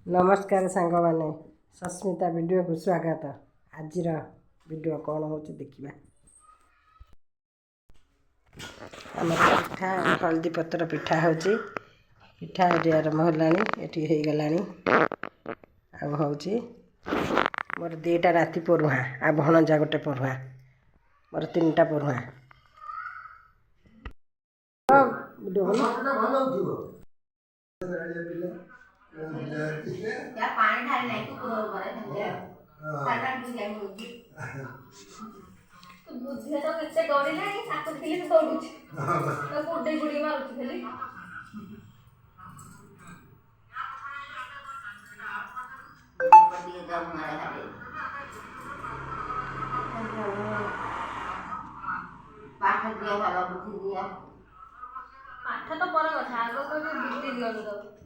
नमस्कार सांग मैंने सस्मिता वीडियो को स्वागत। आज वीडियो कौन हो देखा आम पिठा हल्दी पत्र पिठा हो पिठा ये आरंभ होलानी ये गलानी आउ मोर दीटा राति पढ़ुआ आ भणजा गोटे पढ़ुआ मोर 3टा पढ़ुआ या पानी ढाल नहीं तो बड़े धंधे सात बुझ जाए मुझे तो बुझे तो कितने दौड़ी ना ये सात के लिए दौड़ू तो गुड्डे गुड़ी मारू खाली पतिए दम मारे खाली पाठ दिया वाला बुद्धि दिया पाठ तो पर कथा आगो को बुद्धि दियो तो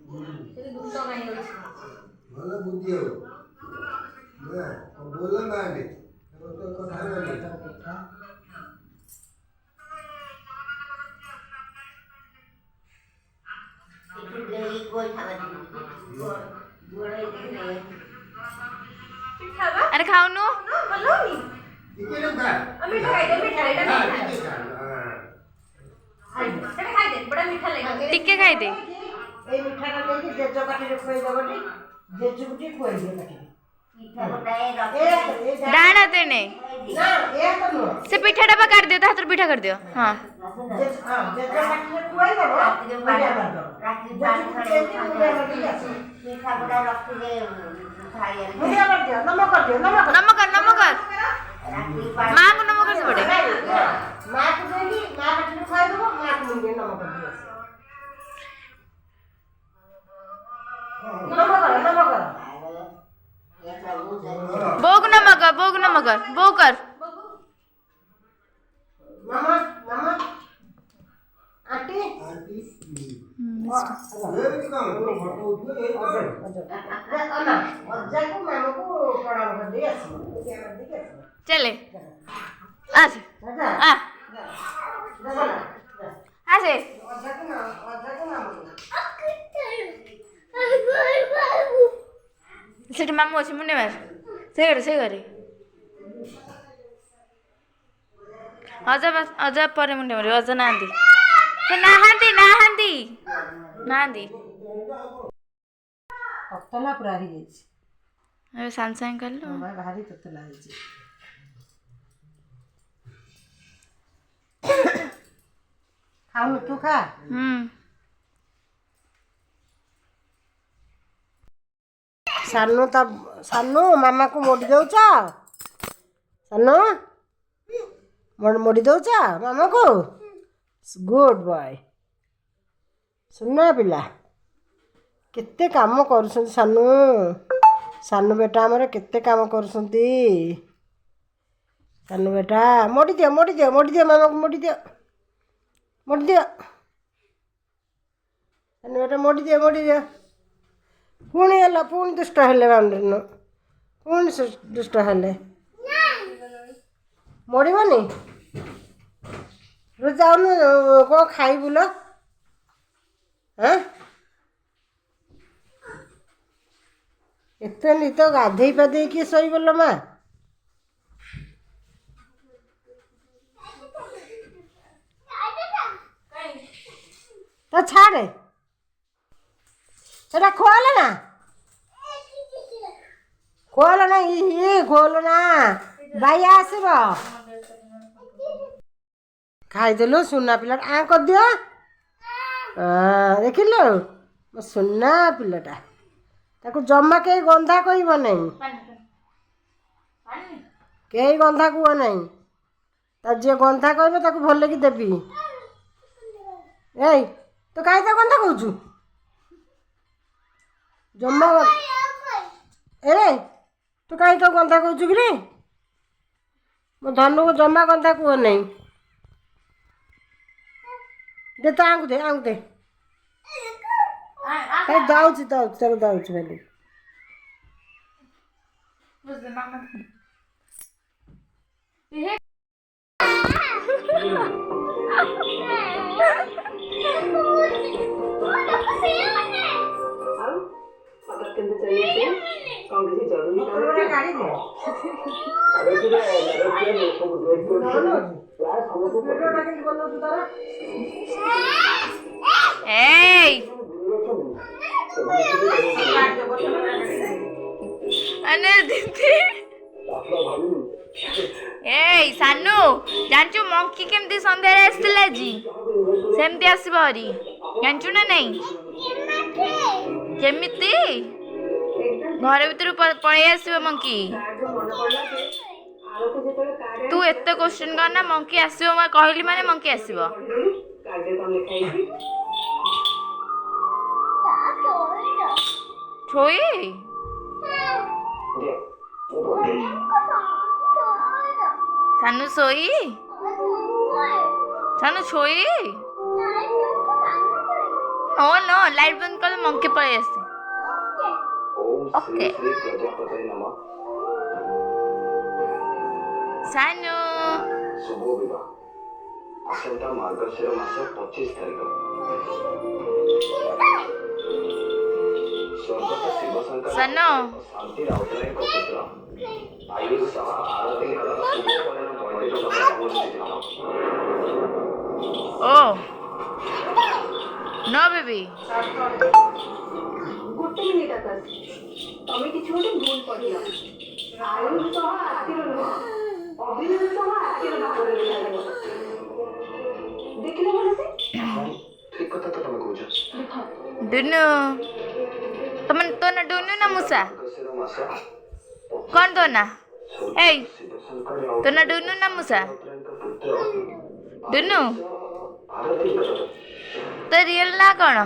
तेरे दुख तो नहीं होई भला बुद्धि हो ना बोल ना आगे तो कथा नहीं इतने कोई खावा गोड़े दे पिठावा अरे खाओ नो हेलो नी इके ना खा मिठाई खाई दे बड़ा मीठा लगेगा टिक्के खाई दे ए मिठा का लेके जेजो काटी खोई दबटी जेजो बुटी खोई दे काटी मीठा बताए रख डाणा तेने ना ए तो नो से पिठा डब्बा काट दियो हाथ पिठा कर दियो हां जेजो काटी खोई दबो रात्रि पानी खड़े मीठा बड़ा रख दे खाई मुझे कर दियो नमक कर दियो नमक कर रात्रि मां को नमक कर से बड़े मां को देगी मां काटी खोई दबो मां को मुझे नमक कर दियो नमक कर बोग नमक कर मामा आटी ये भी काम फोटो उठो एक अना अज्जा को मामा को प्रणाम कर दिया चले आ से अज्जा को नाम सेठ मामू अच्छे मुंडे मार से करे अजा पर मुंडे मारे अजा नांदी से नांदी ततला पूरा ही जाई अरे सांग कर लो भाई भारी ततला है जी खाऊ तू खा सानू मामा को मोड़ी दौच सानू मोड़ी दौच मामा को गुड बॉय सुनना पिला केते काम कर सानू सानू बेटा आमर केते काम कर सानू बेटा मोड़ी दियो मामा को मोड़ी दियो सानू बेटा मोड़ी दियो पुणी दुष्ट हेले बांधन पुणी दुष्ट हेले मोड़बनी जाऊन कौन खाइबु लो हाँ एत नित गाधे पाधे कि शोल माँ तो छाड़े सेटा खोल ना ये खोल ना भाई आसब खाईदेलु सुना पिला आ कर दियो देख लो मो सुना पिलाटा ताको जमा कई गंधा कहब नहीं कई गंधा कह नहीं जी गंधा कहब ताको भल लगी देवी ए तो कहीं तो गंधा कहूँ जमा ए तू कहीं तो गंधा कहूँ कि मो धनु को जमा गंधा कह नहीं दे तो आंग दे कहीं दाऊँ भाई ଗାଡ଼ି ଦେ ଭିଡ଼ିଓଟା କେମିତି ବନଉଛୁ ତାର ଏଇ अने दीदी ए सानू जानचु मंकी केमती संध्या रे आस्तिला जी सेमती आसीबो हरी जानचु ना नहीं केमिति घर भीतर पळै आसीबो मंकी तू एते क्वेश्चन करना मंकी आसीबो मैं कहली माने मंकी आसीबो छोई सानू सोई सानू छोई नो नो लाइट बंद कर मंकी पळे आसे ओके सानू शुभ विवाह आसंता मार्गशीर मास 25 तारिख स्वर्गत शिव शंकर सानू शांति राउतराय को पुत्र आयुष सह आरती कर शुभ परिणाम पॉइंट को ओ नो बेबी ଗୋଟେ ମିନିଟ୍ ଆକାଶ ତମେ କିଛି ଗୋଟେ ଭୁଲ କରିଲ ଆୟୁଷ ସହ ଆରତୀର ନୁହଁ ଅଭିନୟ ସହ ଆରତୀର ଭାବରେ ଲାଗିବ ଦେଖିଲେ ଭଲ ସେ ठीक कथा तो तुम कहूछ दुनु तुम तो ना दुनु ना मुसा मार्गशीर मास कौन तो ना ए शिव शंकर तो ना दुनु ना मुसा राउतराय को पुत्र दुनु आरती कर तो रियल ना कौन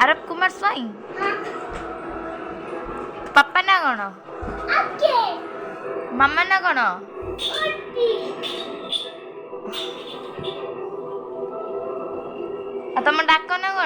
अरब कुमार स्वाई पापा ना कौन मामा ना कौन आ तुम डाक ना कौन